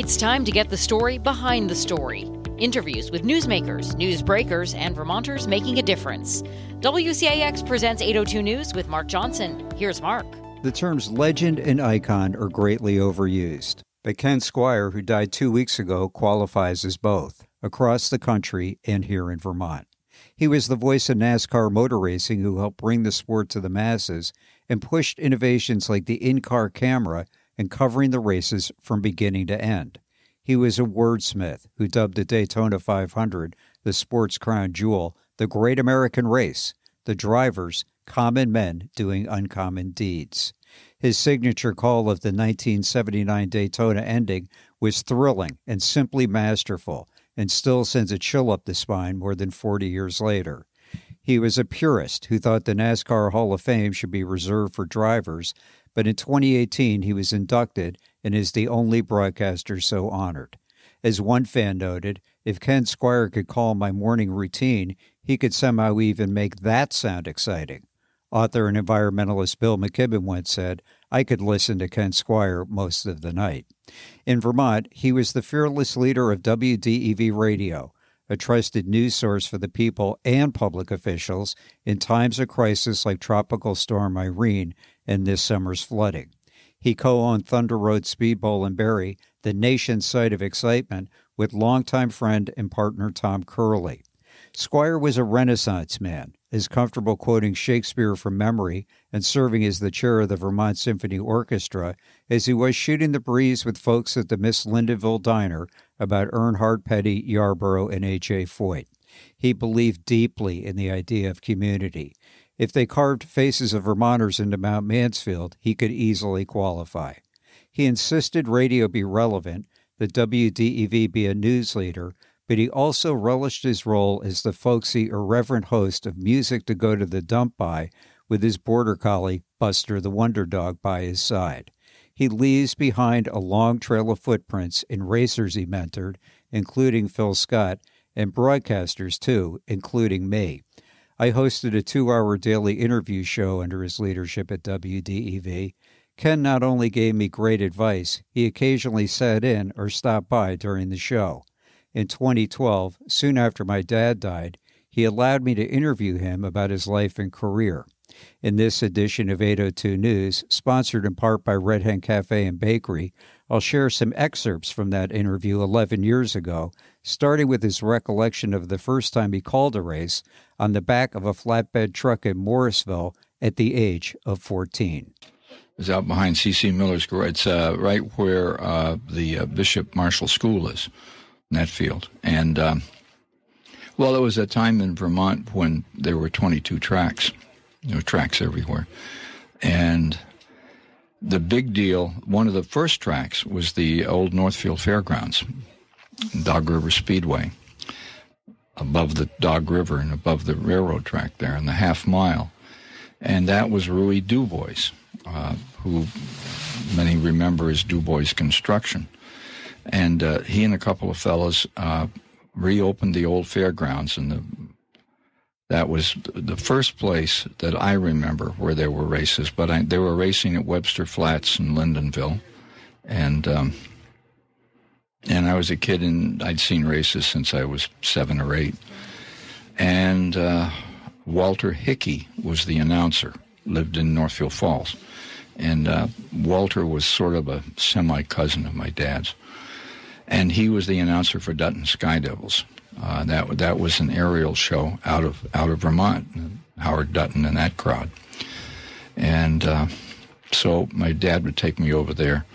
It's time to get the story behind the story. Interviews with newsmakers, news breakers, and Vermonters making a difference. WCAX presents 802 News with Mark Johnson. Here's Mark. The terms legend and icon are greatly overused, but Ken Squier, who died 2 weeks ago, qualifies as both, across the country and here in Vermont. He was the voice of NASCAR motor racing who helped bring the sport to the masses and pushed innovations like the in-car camera and covering the races from beginning to end. He was a wordsmith who dubbed the Daytona 500, the sport's crown jewel, the great American race, the drivers, common men doing uncommon deeds. His signature call of the 1979 Daytona ending was thrilling and simply masterful, and still sends a chill up the spine more than 40 years later. He was a purist who thought the NASCAR Hall of Fame should be reserved for drivers, but in 2018 he was inducted and is the only broadcaster so honored. As one fan noted, if Ken Squier could call my morning routine, he could somehow even make that sound exciting. Author and environmentalist Bill McKibben once said, "I could listen to Ken Squier most of the night." In Vermont, he was the fearless leader of WDEV Radio, a trusted news source for the people and public officials in times of crisis like Tropical Storm Irene and this summer's flooding. He co-owned Thunder Road Speedbowl in Barrie, the nation's site of excitement, with longtime friend and partner Tom Curley. Squier was a Renaissance man, as comfortable quoting Shakespeare from memory and serving as the chair of the Vermont Symphony Orchestra as he was shooting the breeze with folks at the Miss Lindenville Diner about Earnhardt, Petty, Yarborough, and A.J. Foyt. He believed deeply in the idea of community. If they carved faces of Vermonters into Mount Mansfield, he could easily qualify. He insisted radio be relevant, that WDEV be a news leader, but he also relished his role as the folksy, irreverent host of music to go to the dump by with his border collie, Buster the Wonder Dog, by his side. He leaves behind a long trail of footprints in racers he mentored, including Phil Scott, and broadcasters, too, including me. I hosted a 2-hour daily interview show under his leadership at WDEV. Ken not only gave me great advice, he occasionally sat in or stopped by during the show. In 2012, soon after my dad died, he allowed me to interview him about his life and career. In this edition of 802 News, sponsored in part by Red Hen Cafe and Bakery, I'll share some excerpts from that interview 11 years ago, starting with his recollection of the first time he called a race on the back of a flatbed truck in Morrisville at the age of 14. It was out behind C.C. Miller's garage. It's right where the Bishop Marshall School is. In that field. And, well, it was a time in Vermont when there were 22 tracks. There were tracks everywhere. And the big deal, one of the first tracks was the old Northfield Fairgrounds, Dog River Speedway, above the Dog River and above the railroad track there in the half mile. And that was Ruy Dubois, who many remember as Dubois Construction. And he and a couple of fellows reopened the old fairgrounds, and that was the first place that I remember where there were races. But they were racing at Webster Flats in Lindenville, and I was a kid, and I'd seen races since I was 7 or 8. And Walter Hickey was the announcer, lived in Northfield Falls, and Walter was sort of a semi-cousin of my dad's. And he was the announcer for Dutton Sky Devils. That was an aerial show out of Vermont, Howard Dutton and that crowd. And so my dad would take me over there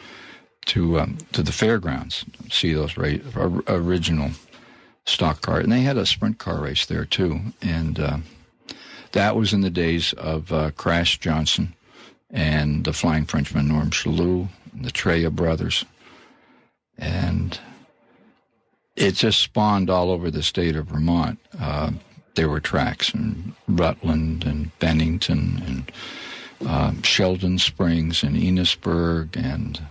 to the fairgrounds, see those original stock car. And they had a sprint car race there too. And that was in the days of Crash Johnson and the Flying Frenchman Norm Chalou and the Treya brothers. And it just spawned all over the state of Vermont. There were tracks in Rutland and Bennington and Sheldon Springs and Enosburg and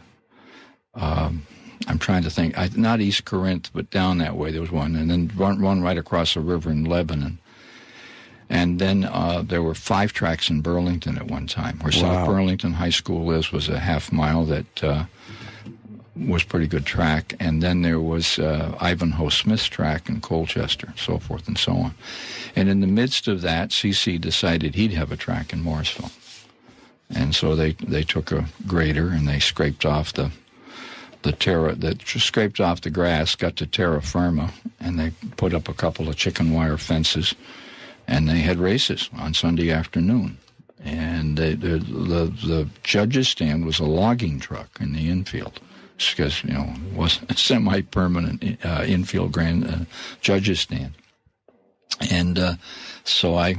I'm trying to think, not East Corinth, but down that way there was one, and then one right across the river in Lebanon. And then there were 5 tracks in Burlington at one time. Where South Burlington High School was a half mile that was pretty good track. And then there was Ivanhoe Smith's track in Colchester, so forth and so on. And in the midst of that, CC decided he'd have a track in Morrisville. And so they took a grader and they scraped off the grass, got to terra firma, and they put up a couple of chicken wire fences, and they had races on Sunday afternoon. And the judges' stand was a logging truck in the infield, because it was a semi-permanent infield judges' stand. And so I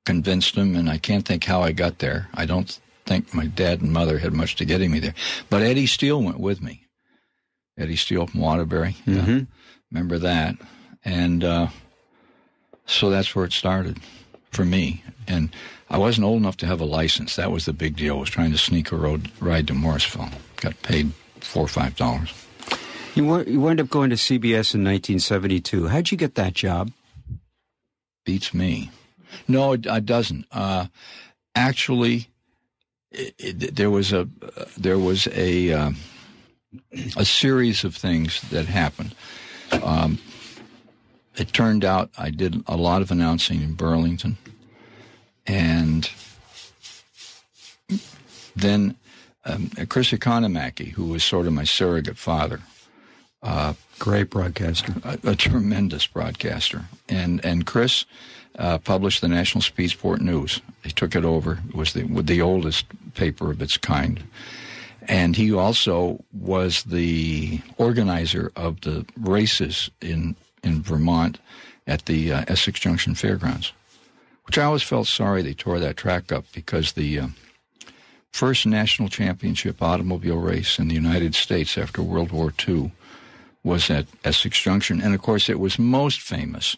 convinced him, and I can't think how I got there. I don't think my dad and mother had much to getting me there. But Eddie Steele went with me. Eddie Steele from Waterbury. Mm-hmm. Yeah. Remember that. And so that's where it started for me. And I wasn't old enough to have a license. That was the big deal. I was trying to sneak a ride to Morrisville. Got paid $4 or $5. You wound up going to CBS in 1972. How'd you get that job? Beats me. No, it doesn't. Actually, there was a series of things that happened. It turned out I did a lot of announcing in Burlington, and then Chris Economaki, who was sort of my surrogate father. Great broadcaster. A tremendous broadcaster. And Chris published the National Speedsport News. He took it over. It was the oldest paper of its kind. And he also was the organizer of the races in Vermont at the Essex Junction Fairgrounds, which I always felt sorry they tore that track up, because the first national championship automobile race in the United States after World War II was at Essex Junction. And, of course, it was most famous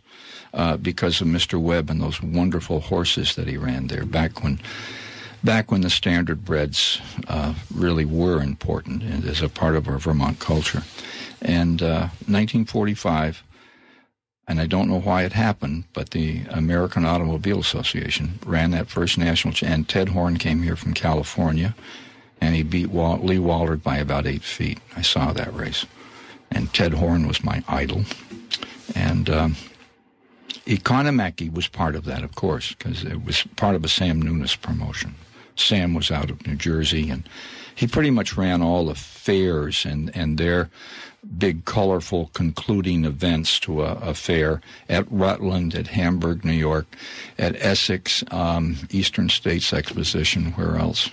because of Mr. Webb and those wonderful horses that he ran there back when the standard breds really were important as a part of our Vermont culture. And 1945, and I don't know why it happened, but the American Automobile Association ran that first national, and Ted Horn came here from California, and he beat Lee Wallard by about 8 feet. I saw that race. And Ted Horn was my idol. And Economaki was part of that, of course, because it was part of a Sam Nunes promotion. Sam was out of New Jersey, and he pretty much ran all the fairs and their big, colorful concluding events to a fair at Rutland, at Hamburg, New York, at Essex, Eastern States Exposition, where else?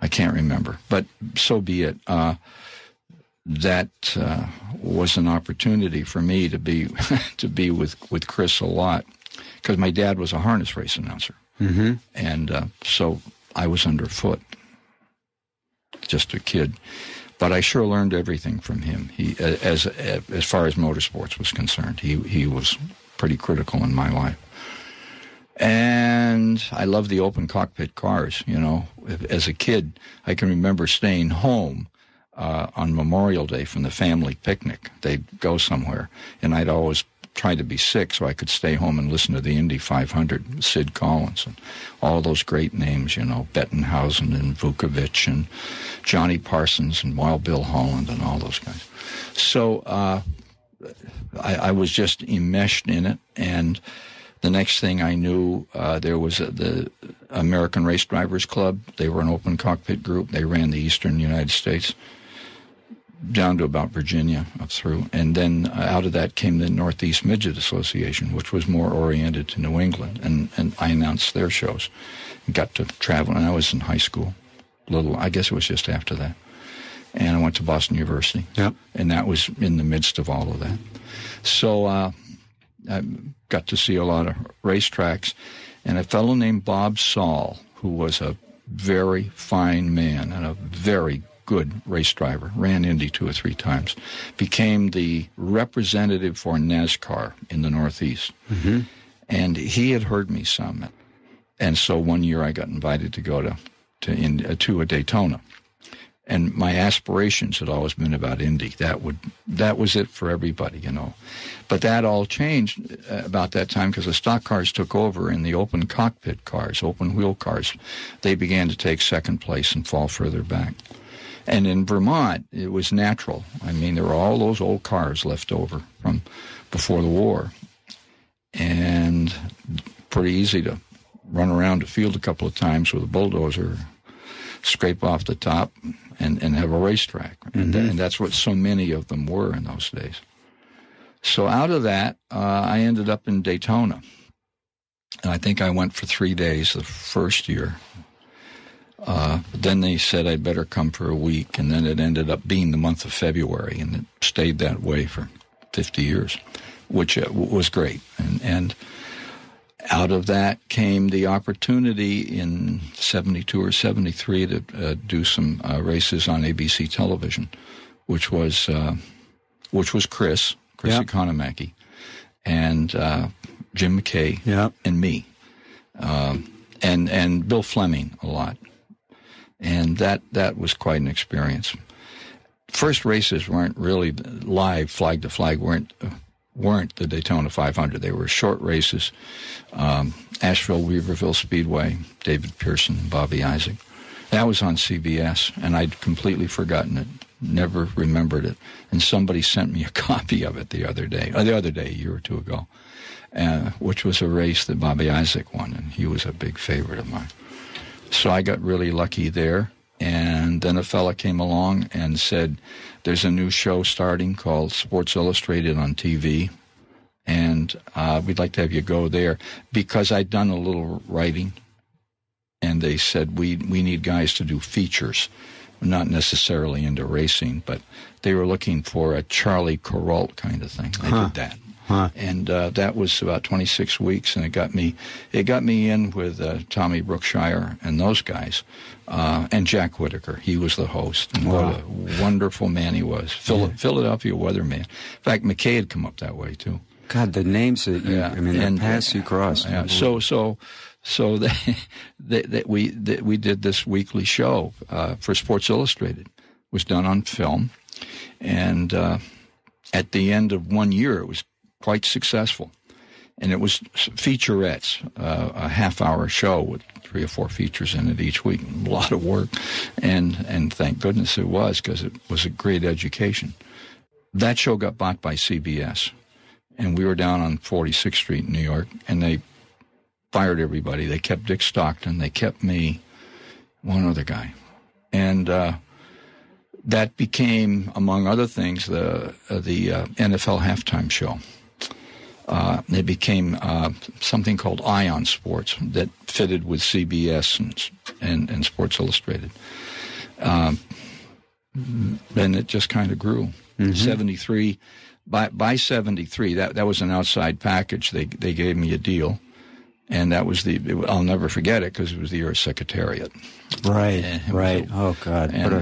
I can't remember, but so be it. That was an opportunity for me to be with Chris a lot, because my dad was a harness race announcer. Mm-hmm. And so I was underfoot, just a kid. But I sure learned everything from him. He, as far as motorsports was concerned, he was pretty critical in my life. And I loved the open cockpit cars. As a kid, I can remember staying home on Memorial Day from the family picnic. They'd go somewhere, and I'd always try to be sick so I could stay home and listen to the Indy 500, Sid Collins, and all those great names, Bettenhausen and Vukovic and Johnny Parsons and Wild Bill Holland and all those guys. So I was just enmeshed in it, and the next thing I knew, there was the American Race Drivers Club. They were an open cockpit group. They ran the eastern United States down to about Virginia up through. And then out of that came the Northeast Midget Association, which was more oriented to New England. And I announced their shows and got to travel. And I was in high school, I guess it was just after that. And I went to Boston University. Yep. And that was in the midst of all of that. So I got to see a lot of racetracks. And a fellow named Bob Saul, who was a very fine man and a very good race driver, ran Indy 2 or 3 times, became the representative for NASCAR in the Northeast. Mm-hmm. And he had heard me some. And so one year I got invited to go to a Daytona. And my aspirations had always been about Indy. That was it for everybody, But that all changed about that time, because the stock cars took over, and the open cockpit cars, open wheel cars, they began to take second place and fall further back. And in Vermont, it was natural. I mean, there were all those old cars left over from before the war, and pretty easy to run around the field a couple of times with a bulldozer, scrape off the top, and have a racetrack. And that's what so many of them were in those days. So out of that, I ended up in Daytona. And I think I went for 3 days the first year. Then they said I'd better come for a week, and then it ended up being the month of February, and it stayed that way for 50 years, which was great. And out of that came the opportunity in 72 or 73 to do some races on ABC television, which was Chris Economaki, and Jim McKay, and me, and Bill Fleming a lot. And that was quite an experience. First races weren't really live, flag to flag, weren't the Daytona 500. They were short races. Asheville, Weaverville Speedway, David Pearson, Bobby Isaac. That was on CBS, and I'd completely forgotten it, never remembered it. And somebody sent me a copy of it the other day, a year or two ago, which was a race that Bobby Isaac won, and he was a big favorite of mine. So I got really lucky there, and then a fella came along and said, there's a new show starting called Sports Illustrated on TV, and we'd like to have you go there, because I'd done a little writing, and they said, we need guys to do features, not necessarily into racing, but they were looking for a Charlie Kuralt kind of thing. I did that. And that was about 26 weeks, and it got me in with Tommy Brookshire and those guys, and Jack Whitaker. He was the host. And what a wonderful man he was. Philadelphia weatherman. In fact, McKay had come up that way too. God, the names that the paths you crossed. Yeah. So we did this weekly show for Sports Illustrated. It was done on film, and at the end of 1 year, it was quite successful. And it was featurettes, a half-hour show with 3 or 4 features in it each week. A lot of work, and thank goodness it was, because it was a great education. That show got bought by CBS, and we were down on 46th Street in New York, and they fired everybody. They kept Dick Stockton. They kept me, one other guy. And that became, among other things, the NFL halftime show. It became something called Ion Sports that fitted with CBS and Sports Illustrated. And it just kind of grew. 73, by 73, that was an outside package. They gave me a deal, and that was I'll never forget it, because it was the year of Secretariat. Right. Oh God! What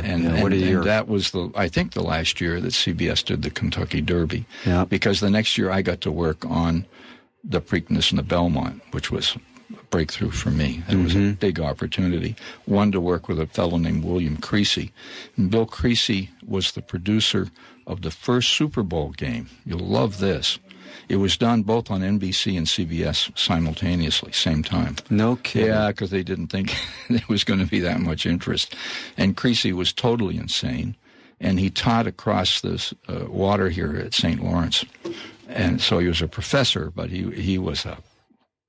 a year! And that was I think the last year that CBS did the Kentucky Derby. Yeah. Because the next year I got to work on the Preakness and the Belmont, which was a breakthrough for me. It was a big opportunity. One, to work with a fellow named William Creasy. And Bill Creasy was the producer of the first Super Bowl game. You'll love this. It was done both on NBC and CBS simultaneously, same time. No kidding. Yeah, because they didn't think there was going to be that much interest. And Creasy was totally insane, and he taught across this water here at St. Lawrence. And so he was a professor, but he was a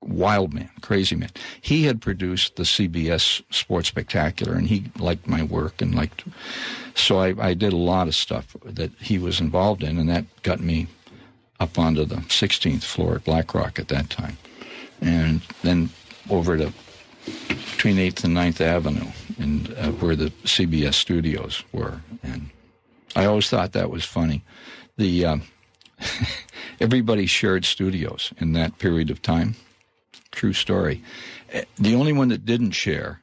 wild man, crazy man. He had produced the CBS Sports Spectacular, and he liked my work and liked. So I did a lot of stuff that he was involved in, and that got me up onto the 16th floor at BlackRock at that time, and then over to between 8th and 9th Avenue, and where the CBS studios were. And I always thought that was funny. Everybody shared studios in that period of time. True story. The only one that didn't share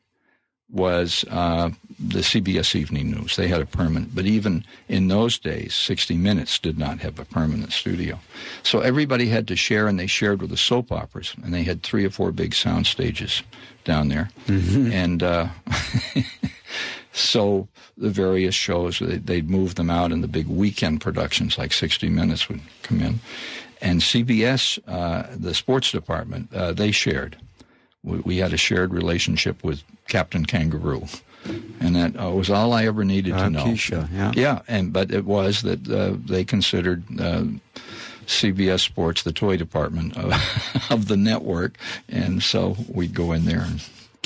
was the CBS Evening News. They had a permanent, but even in those days, 60 Minutes did not have a permanent studio. So everybody had to share, and they shared with the soap operas, and they had 3 or 4 big sound stages down there. And so the various shows, they'd move them out, and the big weekend productions like 60 Minutes would come in. And CBS, the sports department, they shared. We had a shared relationship with Captain Kangaroo. And that was all I ever needed to know. Keisha, yeah. Yeah, but it was that they considered CBS Sports the toy department of the network, and so we'd go in there. And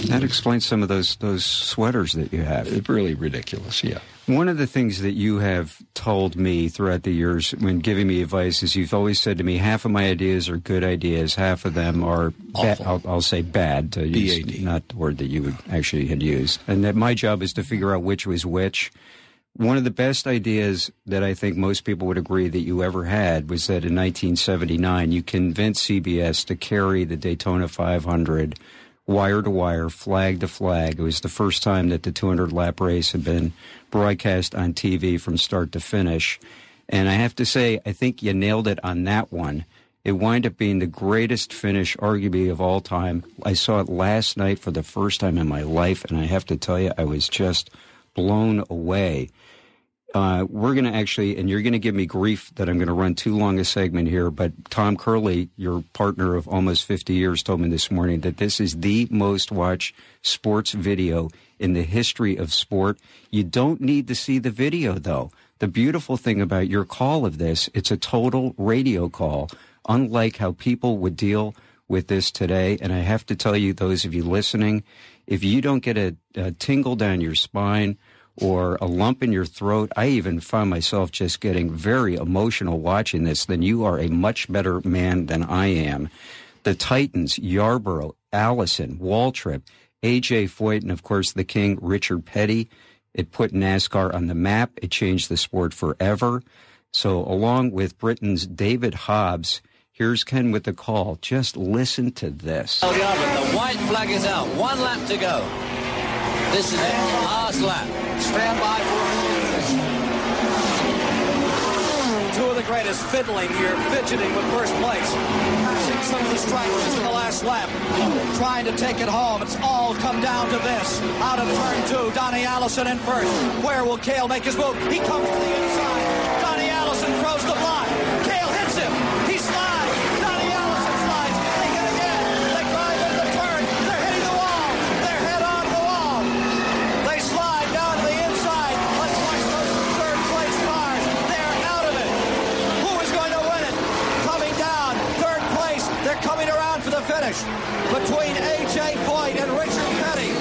that explains some of those sweaters that you have. It's really ridiculous, yeah. One of the things that you have told me throughout the years when giving me advice is you've always said to me, half of my ideas are good ideas, half of them are I'll say bad, to use B-A-D. not the word that you would actually had used, and that my job is to figure out which was which. One of the best ideas that I think most people would agree that you ever had was that in 1979 you convinced CBS to carry the Daytona 500 wire to wire, flag to flag. It was the first time that the 200-lap race had been broadcast on TV from start to finish. And I have to say, I think you nailed it on that one. It wound up being the greatest finish, arguably, of all time. I saw it last night for the first time in my life, and I have to tell you, I was just blown away. We're going to actually, and you're going to give me grief that I'm going to run too long a segment here, but Tom Curley, your partner of almost 50 years, told me this morning that this is the most watched sports video in the history of sport. You don't need to see the video, though. The beautiful thing about your call of this, it's a total radio call, unlike how people would deal with this today. And I have to tell you, those of you listening, if you don't get a tingle down your spine or a lump in your throat, I even found myself just getting very emotional watching this, then you are a much better man than I am. The Titans, Yarborough, Allison, Waltrip, A.J. Foyt, and of course the king, Richard Petty. It put NASCAR on the map. It changed the sport forever. So along with Britain's David Hobbs, here's Ken with the call. Just listen to this. The white flag is out. 1 lap to go. This is it. Last lap. Stand by for two of the greatest fiddling here, fidgeting with first place. Passing some of the strikers in the last lap. Trying to take it home. It's all come down to this. Out of turn 2, Donnie Allison in first. Where will Cale make his move? He comes to the inside. Donnie Allison throws the block. Cale hits him. He slides. Donnie Allison slides. They hit again. They drive into the turn. They're hitting the wall. They're head on the wall. They slide down to the inside. Let's watch those third-place cars. They're out of it. Who is going to win it? Coming down, third place. They're coming around for the finish. Between A.J. Foyt and Richard Petty.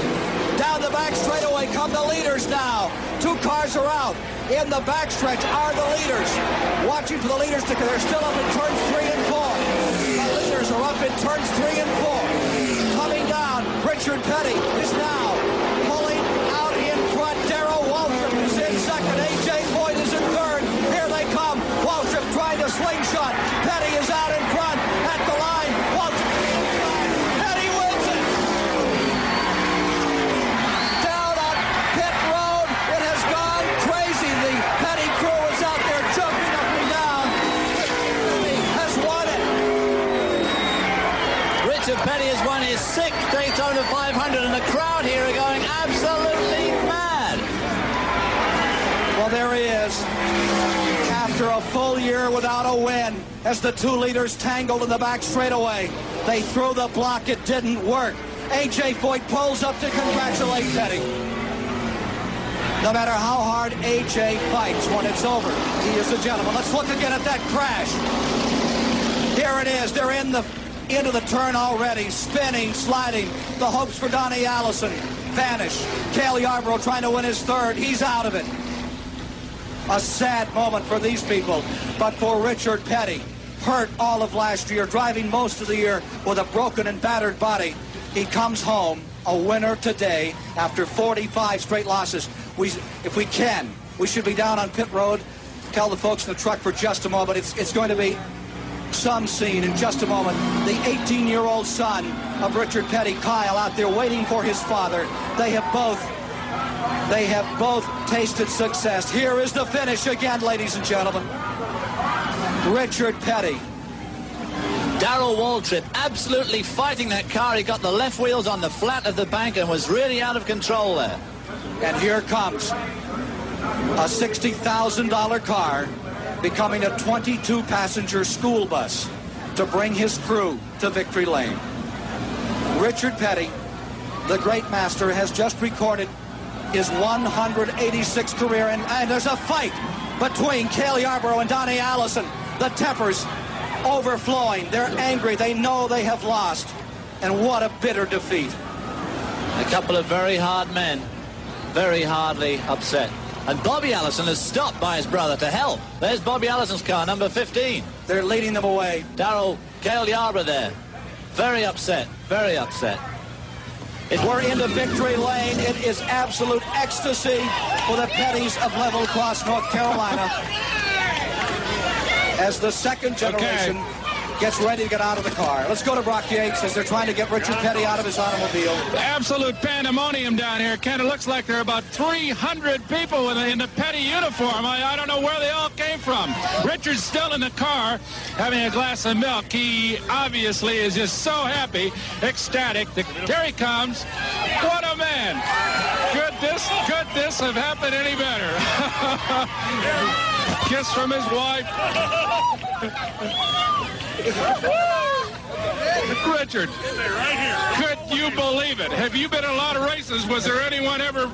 Down the back straightaway come the leaders now. 2 cars are out. In the backstretch are the leaders. Watching for the leaders to, they're still up in turns 3 and 4. The leaders are up in turns 3 and 4. Coming down, Richard Petty is now pulling out in front. Darrell Waltrip is in second. A.J. Foyt is in third. Here they come. Waltrip trying to slingshot. Petty is out in front at the line. Waltrip to the inside. Petty wins it. Down on pit road. It has gone crazy. The Petty crew is out there jumping up and down. Petty has won it. Richard Petty has won his 6th Daytona 500, and the crowd here are going absolutely mad. Well, there he is. After a full year without a win, as the 2 leaders tangled in the back straightaway, they threw the block. It didn't work. A.J. Foyt pulls up to congratulate Petty. No matter how hard A.J. fights, when it's over, he is a gentleman. Let's look again at that crash. Here it is. They're into the turn already, spinning, sliding. The hopes for Donnie Allison vanish. Cale Yarborough trying to win his 3rd. He's out of it. A sad moment for these people, but for Richard Petty, hurt all of last year, driving most of the year with a broken and battered body, he comes home a winner today after 45 straight losses. If we can, we should be down on pit road. Tell the folks in the truck for just a moment. It's going to be some scene in just a moment. The 18-year-old son of Richard Petty, Kyle, out there waiting for his father. They have both tasted success. Here is the finish again, ladies and gentlemen. Richard Petty. Darrell Waltrip absolutely fighting that car. He got the left wheels on the flat of the bank and was really out of control there. And here comes a $60,000 car becoming a 22-passenger school bus to bring his crew to victory lane. Richard Petty, the great master, has just recorded his 186th career, and there's a fight between Cale Yarborough and Donnie Allison. The tempers overflowing. They're angry. They know they have lost. And what a bitter defeat. A couple of very hard men, very hardly upset. And Bobby Allison is stopped by his brother to help. There's Bobby Allison's car, number 15. They're leading them away. Darrell, Cale Yarborough there. Very upset, very upset. We're into victory lane. It is absolute ecstasy for the Petties of Level Cross, North Carolina, as the second generation gets ready to get out of the car. Let's go to Brock Yates as they're trying to get Richard Petty out of his automobile. Absolute pandemonium down here. Ken, it looks like there are about 300 people in the Petty uniform. I don't know where they all came from. Richard's still in the car having a glass of milk. He obviously is just so happy, ecstatic. Here he comes. What a man. Could this have happened any better? Kiss from his wife. Richard, could you believe it? Have you been in a lot of races? Was there anyone ever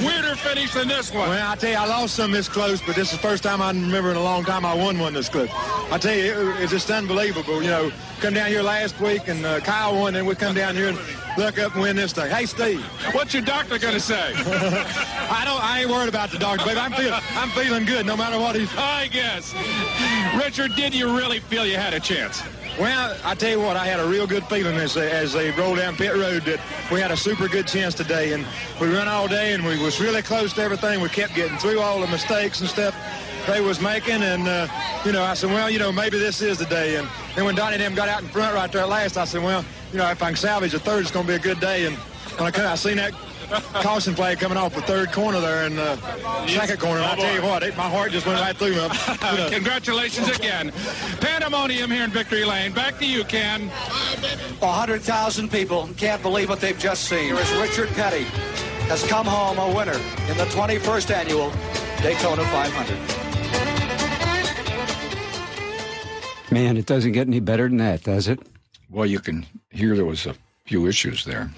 weirder finish than this one? Well, I tell you, I lost some this close, but this is the first time I remember in a long time I won one this close. I tell you, it's just unbelievable. You know, come down here last week and Kyle won, and we come down here and look up and win this thing. Hey, Steve. What's your doctor going to say? I ain't worried about the doctor, baby. I'm feeling good no matter what he's... I guess. Richard, did you really feel you had a chance? Well, I tell you what, I had a real good feeling as they rolled down pit road that we had a super good chance today. And we run all day, and we was really close to everything. We kept getting through all the mistakes and stuff they was making. And, I said, well, maybe this is the day. And then when Donnie and them got out in front right there at last, I said, well, if I can salvage a third, it's going to be a good day. And when I seen that caution flag coming off the third corner there in the second corner, and I tell you what, my heart just went right through me. Congratulations again. Pandemonium here in Victory Lane. Back to you, Ken. 100,000 people can't believe what they've just seen. Here is Richard Petty has come home a winner in the 21st annual Daytona 500. Man, it doesn't get any better than that, does it? Well, you can hear there was a few issues there.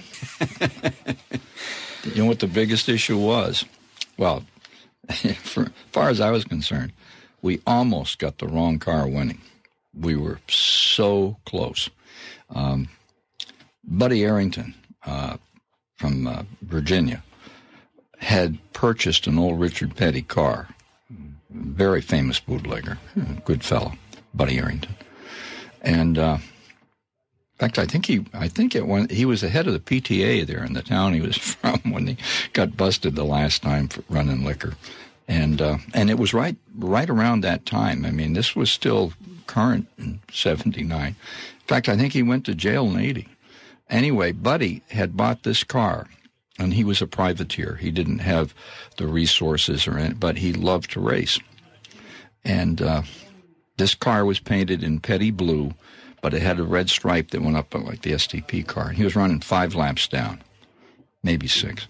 You know what the biggest issue was? Well, as far as I was concerned, we almost got the wrong car winning. We were so close. Buddy Arrington from Virginia had purchased an old Richard Petty car, very famous bootlegger, good fellow, Buddy Arrington. And in fact, I think he was the head of the PTA there in the town he was from when he got busted the last time for running liquor, and it was right around that time. I mean, this was still current in '79. In fact, I think he went to jail in '80. Anyway, Buddy had bought this car, and he was a privateer. He didn't have the resources but he loved to race, and this car was painted in Petty blue, but it had a red stripe that went up like the STP car. He was running 5 laps down, maybe 6.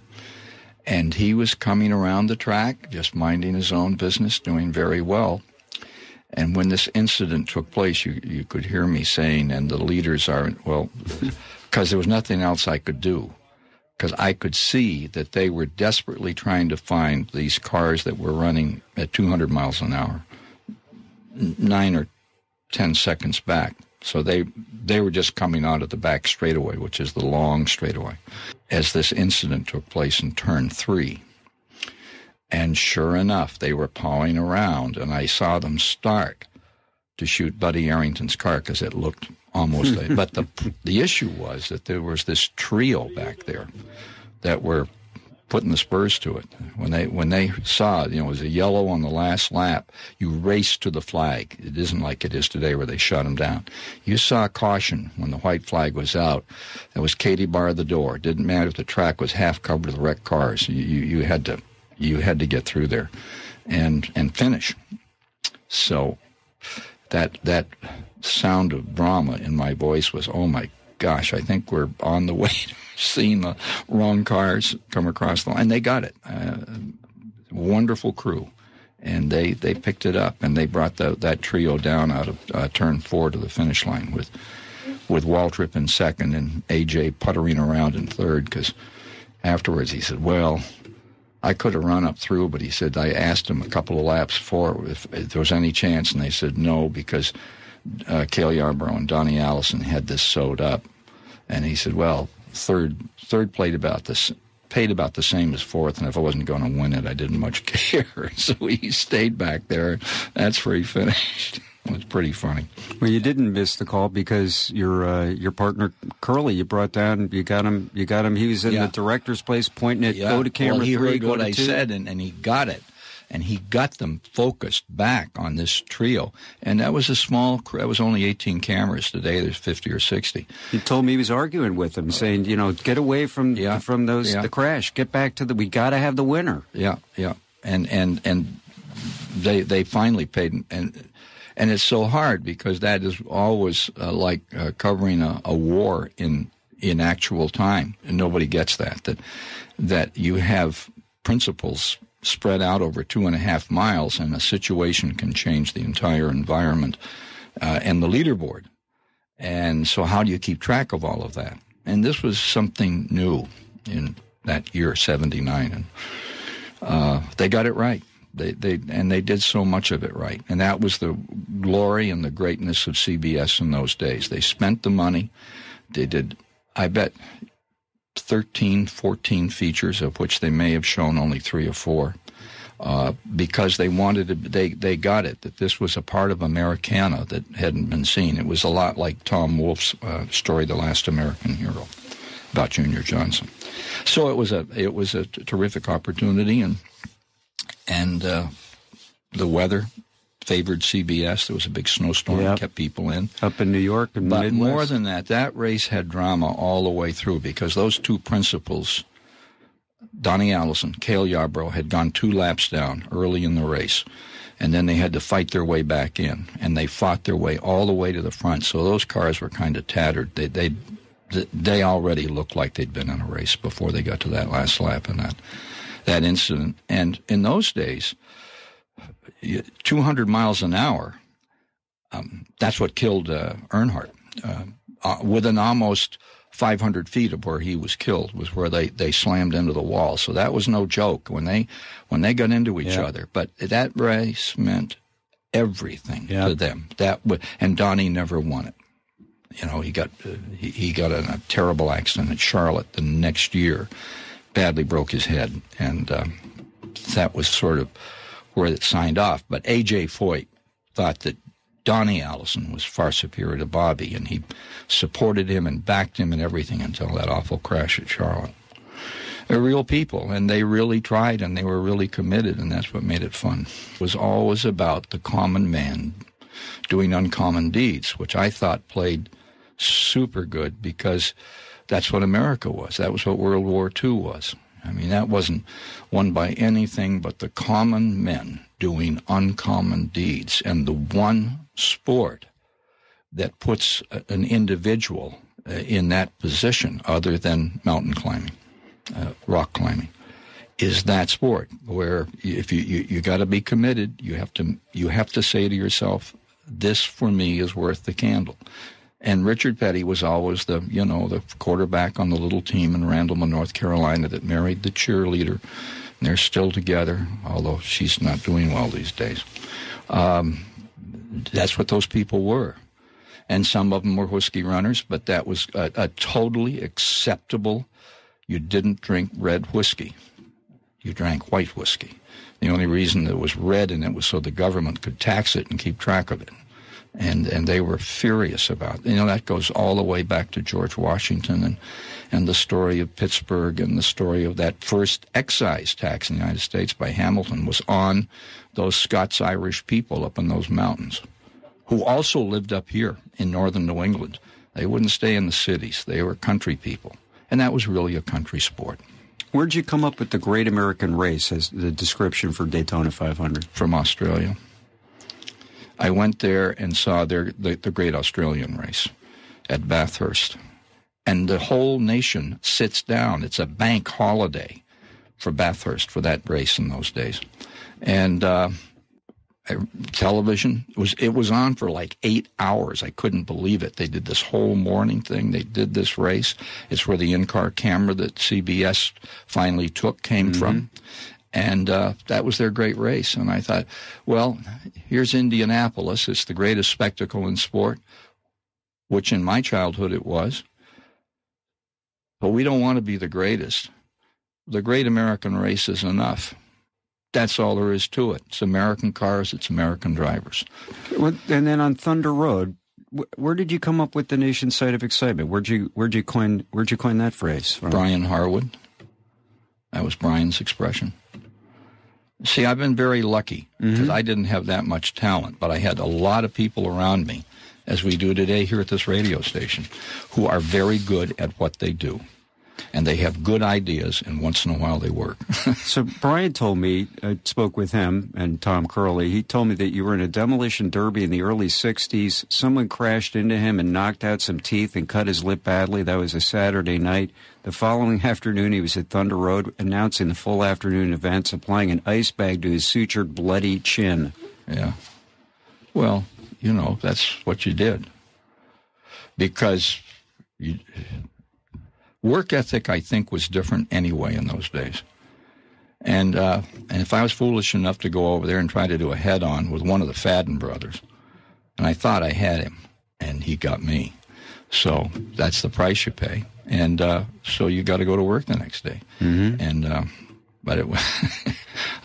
And he was coming around the track, just minding his own business, doing very well. And when this incident took place, you could hear me saying, and the leaders are, well, because there was nothing else I could do. Because I could see that they were desperately trying to find these cars that were running at 200 miles an hour, 9 or 10 seconds back. So they were just coming out of the back straightaway, which is the long straightaway, as this incident took place in turn 3. And sure enough, they were pawing around, and I saw them start to shoot Buddy Arrington's car because it looked almost like. But the issue was that there was this trio back there that were putting the spurs to it. When they saw it, it was a yellow on the last lap, you raced to the flag. It isn't like it is today where they shut them down. You saw caution when the white flag was out. That was Katie barred the door. It didn't matter if the track was half covered with wrecked cars. You had to get through there and finish. So that sound of drama in my voice was, oh my gosh, I think we're on the way to seeing the wrong cars come across the line. They got it. Wonderful crew. And they picked it up, and they brought that trio down out of turn 4 to the finish line with Waltrip in second and A.J. puttering around in third, because afterwards he said, well, I could have run up through, but he said, I asked him a couple of laps before if there was any chance, and they said no, because Cale Yarborough and Donnie Allison had this sewed up. And he said, well, third paid about the same as fourth, and if I wasn't going to win it, I didn't much care. So he stayed back there. That's where he finished. It was pretty funny. Well, you didn't miss the call because your partner Curly, you brought down. You got him. He was in the director's place, pointing at go to camera. Well, he 3, heard go what to I 2. said, and he got it. And he got them focused back on this trio. And that was that was only 18 cameras. Today there's 50 or 60. He told me he was arguing with them, saying, get away from those the crash. Get back to we got to have the winner. Yeah. And they finally paid. And it's so hard because that is always like covering a war in actual time. And nobody gets that you have principles spread out over 2.5 miles, and a situation can change the entire environment and the leaderboard. And so how do you keep track of all of that? And this was something new in that year, 79. And they got it right. They did so much of it right. And that was the glory and the greatness of CBS in those days. They spent the money. They did, I bet, 13, 14 features, of which they may have shown only 3 or 4, because they wanted to, they got it, that this was a part of Americana that hadn't been seen. It was a lot like Tom Wolfe's story, The Last American Hero, about Junior Johnson. So it was a terrific opportunity, and the weather favored CBS. There was a big snowstorm, kept people in. Up in New York and But Midwest. more than that race had drama all the way through, because those two principals, Donnie Allison, Cale Yarborough, had gone 2 laps down early in the race, and then they had to fight their way back in, and they fought their way all the way to the front. So those cars were kind of tattered. They already looked like they'd been in a race before they got to that last lap in that incident. And in those days, 200 miles an hour, that's what killed Earnhardt. Within almost 500 feet of where he was killed was where they slammed into the wall. So that was no joke when they got into each other. But that race meant everything to them. And Donnie never won it. He got in a terrible accident at Charlotte the next year, badly broke his head, and that was sort of where it signed off. But A.J. Foyt thought that Donnie Allison was far superior to Bobby, and he supported him and backed him and everything until that awful crash at Charlotte. They're real people, and they really tried, and they were really committed, and that's what made it fun. It was always about the common man doing uncommon deeds, which I thought played super good, because that's what America was. That was what World War II was. I mean, that wasn't won by anything but the common men doing uncommon deeds. And the one sport that puts an individual in that position, other than mountain climbing, rock climbing, is that sport where if you got to be committed, you have to say to yourself, this for me is worth the candle. And Richard Petty was always the quarterback on the little team in Randleman, North Carolina, that married the cheerleader. And they're still together, although she's not doing well these days. That's what those people were. And some of them were whiskey runners, but that was a totally acceptable. You didn't drink red whiskey. You drank white whiskey. The only reason it was red in it was so the government could tax it and keep track of it. And they were furious about it. That goes all the way back to George Washington and the story of Pittsburgh, and the story of that first excise tax in the United States by Hamilton was on those Scots-Irish people up in those mountains, who also lived up here in northern New England. They wouldn't stay in the cities. They were country people. And that was really a country sport. Where'd you come up with the Great American Race as the description for Daytona 500? From Australia. I went there and saw the Great Australian Race at Bathurst. And the whole nation sits down. It's a bank holiday for Bathurst for that race in those days. And television. It was on for like 8 hours. I couldn't believe it. They did this whole morning thing. They did this race. It's where the in-car camera that CBS finally took came from. And that was their great race. And I thought, well, here's Indianapolis. It's the greatest spectacle in sport, which in my childhood it was. But we don't want to be the greatest. The great American race is enough. That's all there is to it. It's American cars. It's American drivers. And then on Thunder Road, where did you come up with the nation's site of excitement? Where'd you coin that phrase from? Brian Harwood. That was Brian's expression. See, I've been very lucky because I didn't have that much talent, but I had a lot of people around me, as we do today here at this radio station, who are very good at what they do. And they have good ideas, and once in a while they work. So Brian told me, I spoke with him and Tom Curley, he told me that you were in a demolition derby in the early 60s. Someone crashed into him and knocked out some teeth and cut his lip badly. That was a Saturday night. The following afternoon, he was at Thunder Road announcing the full afternoon events, applying an ice bag to his sutured, bloody chin. Yeah. Well, you know, that's what you did. Because work ethic, I think, was different anyway in those days. And if I was foolish enough to go over there and try to do a head-on with one of the Fadden brothers, and I thought I had him, and he got me. So that's the price you pay. And so you got to go to work the next day. And but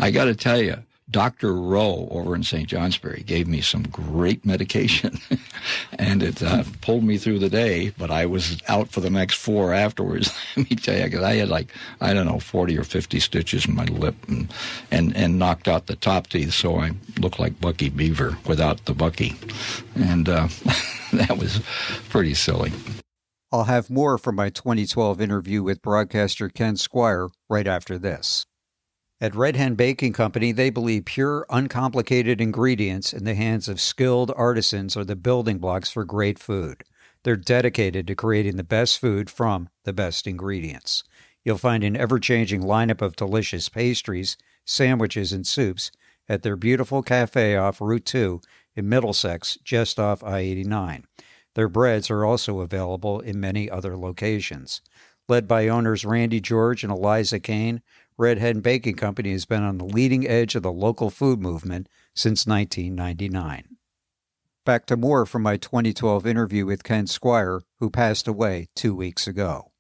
I got to tell you, Dr. Rowe over in St. Johnsbury gave me some great medication, and it pulled me through the day, but I was out for the next 4 afterwards. Let me tell you, because I had like, I don't know, 40 or 50 stitches in my lip and knocked out the top teeth, so I looked like Bucky Beaver without the Bucky. And that was pretty silly. I'll have more from my 2012 interview with broadcaster Ken Squier right after this. At Red Hen Baking Company, they believe pure, uncomplicated ingredients in the hands of skilled artisans are the building blocks for great food. They're dedicated to creating the best food from the best ingredients. You'll find an ever-changing lineup of delicious pastries, sandwiches, and soups at their beautiful cafe off Route 2 in Middlesex, just off I-89. Their breads are also available in many other locations. Led by owners Randy George and Eliza Kane, Red Hen Baking Company has been on the leading edge of the local food movement since 1999. Back to more from my 2012 interview with Ken Squier, who passed away 2 weeks ago.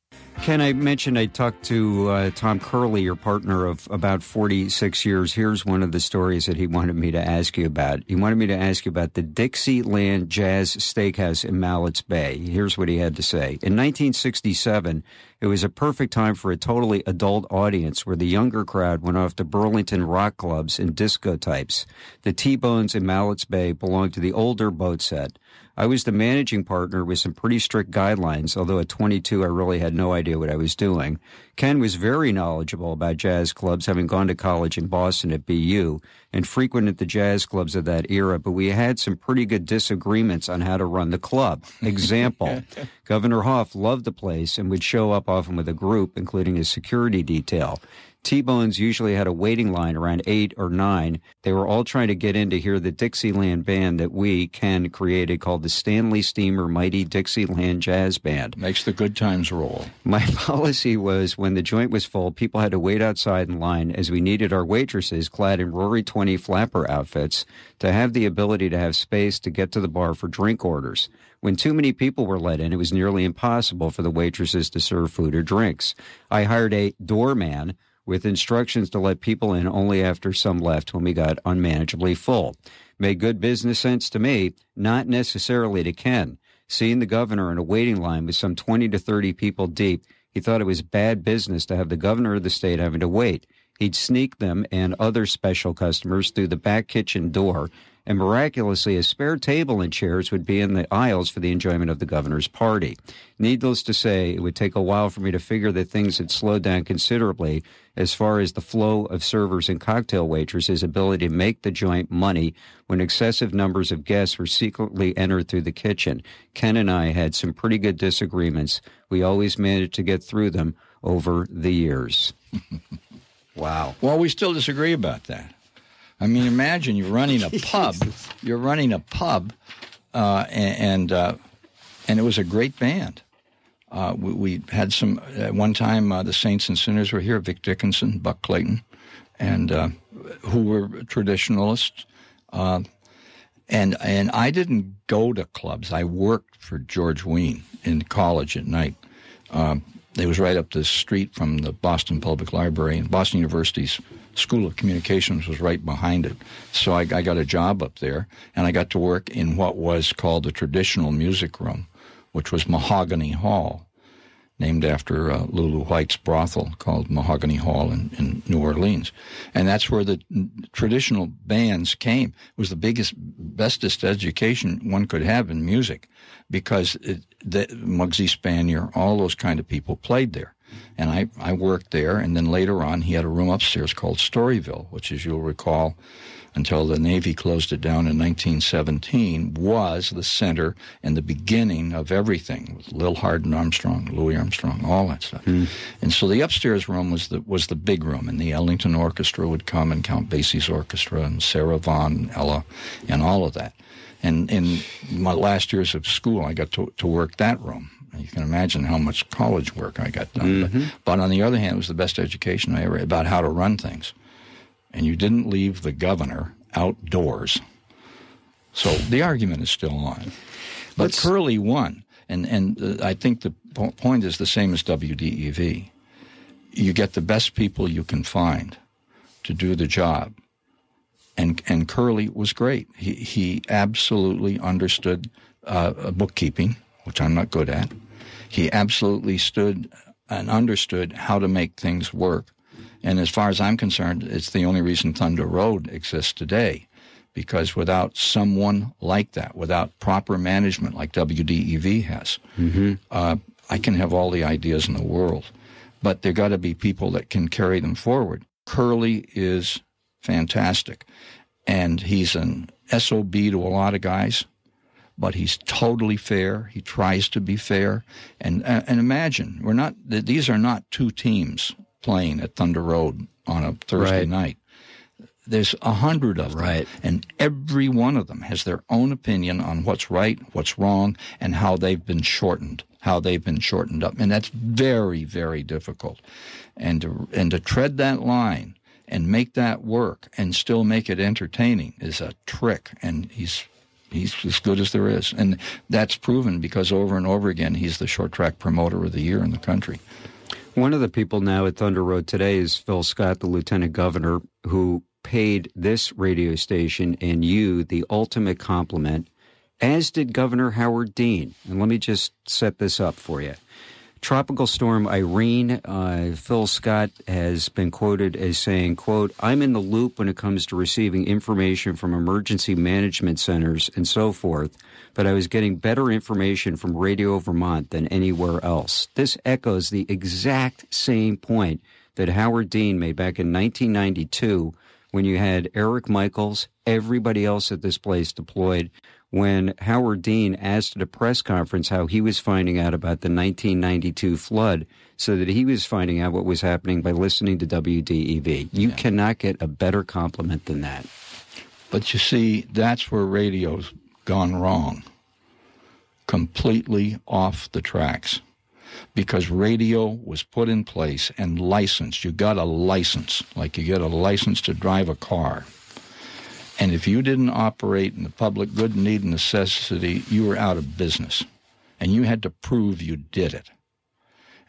Ken, I mentioned I talked to Tom Curley, your partner of about 46 years. Here's one of the stories that he wanted me to ask you about. He wanted me to ask you about the Dixieland Jazz Steakhouse in Mallett's Bay. Here's what he had to say. In 1967, it was a perfect time for a totally adult audience where the younger crowd went off to Burlington rock clubs and disco types. The T-Bones in Mallett's Bay belonged to the older boat set. I was the managing partner with some pretty strict guidelines, although at 22 I really had no idea what I was doing. Ken was very knowledgeable about jazz clubs, having gone to college in Boston at BU, and frequented the jazz clubs of that era, but we had some pretty good disagreements on how to run the club. Example, Governor Hoff loved the place and would show up often with a group, including his security detail. T-Bones usually had a waiting line around 8 or 9. They were all trying to get in to hear the Dixieland band that we, Ken, created called the Stanley Steamer Mighty Dixieland Jazz Band. Makes the good times roll. My policy was when the joint was full, people had to wait outside in line as we needed our waitresses clad in Rory 20 flapper outfits to have the ability to have space to get to the bar for drink orders. When too many people were let in, it was nearly impossible for the waitresses to serve food or drinks. I hired a doorman with instructions to let people in only after some left when we got unmanageably full. Made good business sense to me, not necessarily to Ken. Seeing the governor in a waiting line with some 20 to 30 people deep, he thought it was bad business to have the governor of the state having to wait. He'd sneak them and other special customers through the back kitchen door, and miraculously a spare table and chairs would be in the aisles for the enjoyment of the governor's party. Needless to say, it would take a while for me to figure that things had slowed down considerably as far as the flow of servers and cocktail waitresses' ability to make the joint money when excessive numbers of guests were secretly entered through the kitchen. Ken and I had some pretty good disagreements. We always managed to get through them over the years. Wow. Well, we still disagree about that. I mean, imagine you're running a pub. You're running a pub, and it was a great band. We had some at one time. The Saints and Sinners were here. Vic Dickinson, Buck Clayton, and who were traditionalists. And I didn't go to clubs. I worked for George Wein in college at night. It was right up the street from the Boston Public Library, and Boston University's School of Communications was right behind it. So I got a job up there, and I got to work in what was called the traditional music room, which was Mahogany Hall, named after Lulu White's brothel called Mahogany Hall in New Orleans. And that's where the traditional bands came. It was the bestest education one could have in music, because Muggsy Spanier, all those kind of people played there. And I worked there, and then later on he had a room upstairs called Storyville, which, as you'll recall, until the Navy closed it down in 1917, was the center and the beginning of everything, with Lil Hardin Armstrong, Louis Armstrong, all that stuff. And so the upstairs room was the big room, and the Ellington Orchestra would come, and Count Basie's orchestra, and Sarah Vaughan, and Ella, and all of that. And in my last years of school, I got to work that room. You can imagine how much college work I got done. But on the other hand, it was the best education I ever had about how to run things. And you didn't leave the governor outdoors. So the argument is still on. But Curley won. And I think the point is the same as WDEV. You get the best people you can find to do the job. And Curley was great. He absolutely understood bookkeeping, which I'm not good at. He absolutely stood and understood how to make things work. And as far as I'm concerned, it's the only reason Thunder Road exists today, because without someone like that, without proper management like WDEV has, I can have all the ideas in the world, but there got to be people that can carry them forward. Curley is fantastic, and he's an SOB to a lot of guys, but he's totally fair. He tries to be fair. And imagine, these are not two teams playing at Thunder Road on a Thursday night. There's 100 of them, and every one of them has their own opinion on what's right, what's wrong, and how they've been shortened up. And that's very, very difficult. And to tread that line and make that work and still make it entertaining is a trick, and he's as good as there is. And that's proven because over and over again, he's the short track promoter of the year in the country. One of the people now at Thunder Road today is Phil Scott, the lieutenant governor, who paid this radio station and you the ultimate compliment, as did Governor Howard Dean. And let me just set this up for you. Tropical Storm Irene, Phil Scott has been quoted as saying, quote, "I'm in the loop when it comes to receiving information from emergency management centers and so forth, but I was getting better information from Radio Vermont than anywhere else." This echoes the exact same point that Howard Dean made back in 1992 when you had Eric Michaels, everybody else at this place deployed, when Howard Dean asked at a press conference how he was finding out about the 1992 flood, so that he was finding out what was happening by listening to WDEV. You cannot get a better compliment than that. But you see, that's where radio's gone wrong. Completely off the tracks. Because radio was put in place and licensed. You got a license, like you get a license to drive a car. And if you didn't operate in the public good, need, and necessity, you were out of business. And you had to prove you did it.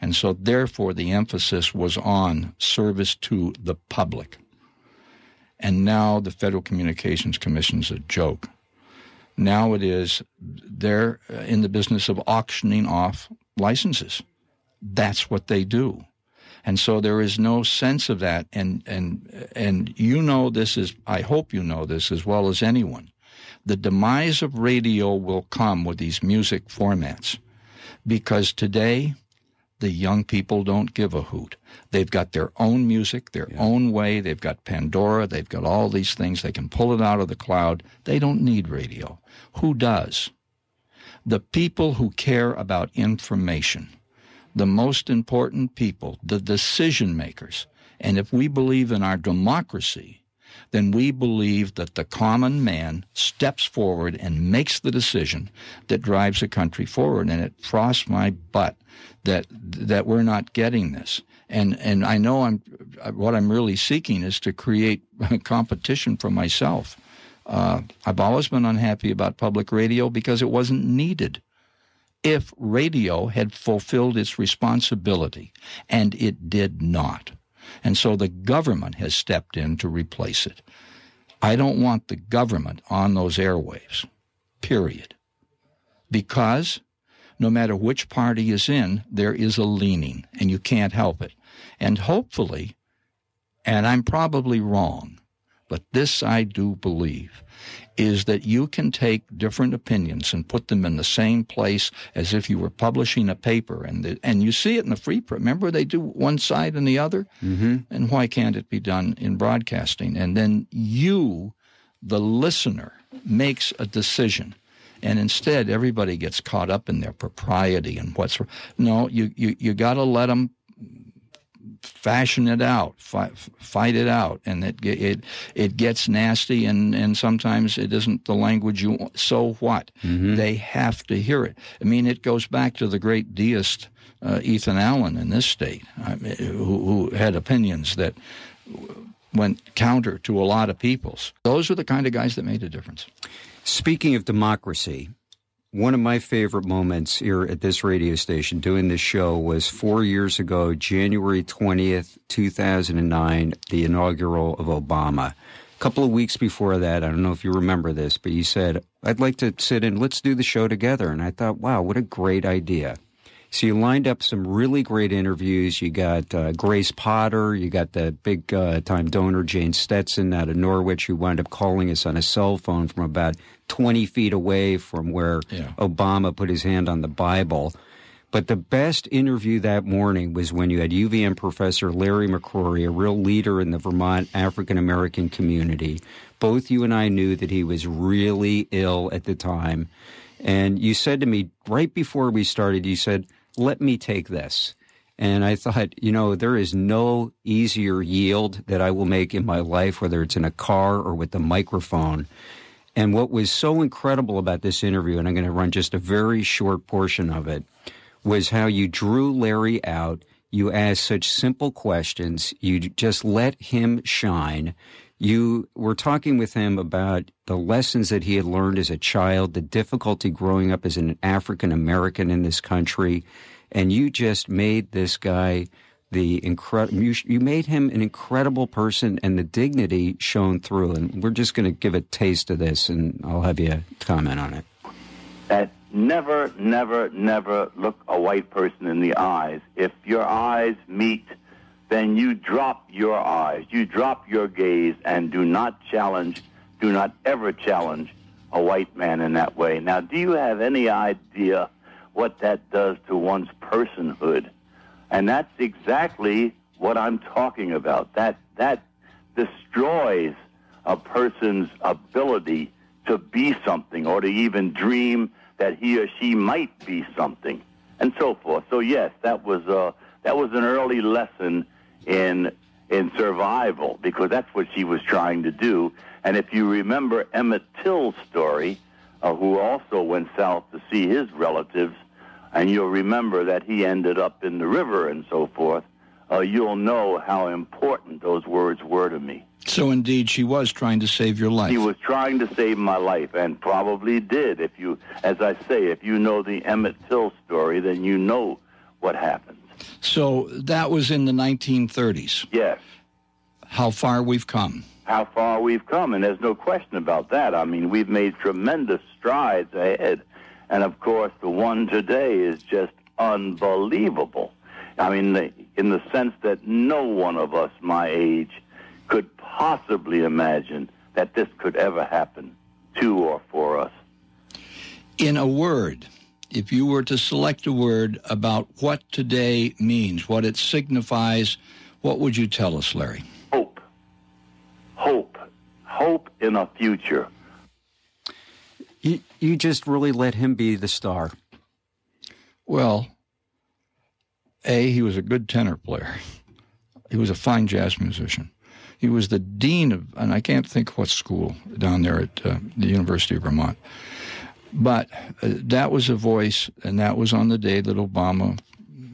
And so, therefore, the emphasis was on service to the public. And now the Federal Communications Commission is a joke. Now it is, they're in the business of auctioning off licenses. That's what they do. And so there is no sense of that, and you know this is, I hope you know this as well as anyone. The demise of radio will come with these music formats, because today the young people don't give a hoot. They've got their own music, their own way. They've got Pandora. They've got all these things. They can pull it out of the cloud. They don't need radio. Who does? The people who care about information. The most important people, the decision makers. And if we believe in our democracy then we believe that the common man steps forward and makes the decision that drives a country forward. And it frosts my butt that we're not getting this. And I know what I'm really seeking is to create competition for myself. I've always been unhappy about public radio because it wasn't needed. If radio had fulfilled its responsibility, and it did not. And so the government has stepped in to replace it. I don't want the government on those airwaves, period. Because no matter which party is in, there is a leaning, and you can't help it. And hopefully, and I'm probably wrong, but this I do believe, is that you can take different opinions and put them in the same place as if you were publishing a paper. And you see it in the free press. Remember, they do one side and the other? Mm-hmm. And why can't it be done in broadcasting? And then you, the listener, makes a decision. And instead, everybody gets caught up in their propriety and what's – no, you got to let them fashion it out, fight it out, and it gets nasty, and sometimes it isn't the language you want. So what? Mm-hmm. They have to hear it. I mean, it goes back to the great deist Ethan Allen in this state, who had opinions that went counter to a lot of people's. Those are the kind of guys that made a difference. Speaking of democracy, one of my favorite moments here at this radio station doing this show was 4 years ago, January 20th, 2009, the inaugural of Obama. A couple of weeks before that, I don't know if you remember this, but you said, I'd like to sit in, let's do the show together. And I thought, wow, what a great idea. So you lined up some really great interviews. You got Grace Potter. You got the big-time donor Jane Stetson out of Norwich, who wound up calling us on a cell phone from about 20 feet away from where Obama put his hand on the Bible. But the best interview that morning was when you had UVM professor Larry McCrory, a real leader in the Vermont African-American community. Both you and I knew that he was really ill at the time. And you said to me right before we started, you said, let me take this. And I thought, there is no easier yield that I will make in my life, whether it's in a car or with the microphone. And what was so incredible about this interview, and I'm going to run just a very short portion of it, was how you drew Larry out. You asked such simple questions. You just let him shine. You were talking with him about the lessons that he had learned as a child, the difficulty growing up as an African American in this country, and you just made this guy you made him an incredible person, and the dignity shone through. And we're just going to give a taste of this, and I'll have you comment on it. That never, never, never look a white person in the eyes. If your eyes meet, then you drop your eyes, you drop your gaze, and do not ever challenge a white man in that way. Now, do you have any idea what that does to one's personhood? And that's exactly what I'm talking about. That destroys a person's ability to be something or to even dream that he or she might be something, and so forth. So yes, that was an early lesson in survival, because that's what she was trying to do. And if you remember Emmett Till's story, who also went south to see his relatives, and you'll remember that he ended up in the river and so forth, you'll know how important those words were to me. So indeed, she was trying to save your life. She was trying to save my life, and probably did. If you know the Emmett Till story, then you know what happened. So that was in the 1930s. Yes. How far we've come. How far we've come, and there's no question about that. I mean, we've made tremendous strides ahead. And, of course, the one today is just unbelievable. I mean, in the sense that no one of us my age could possibly imagine that this could ever happen to or for us. In a word, if you were to select a word about what today means, what it signifies, what would you tell us, Larry? Hope. Hope. Hope in a future. You just really let him be the star. Well, he was a good tenor player. He was a fine jazz musician. He was the dean of, and I can't think what school down there at the University of Vermont. But that was a voice, and that was on the day that Obama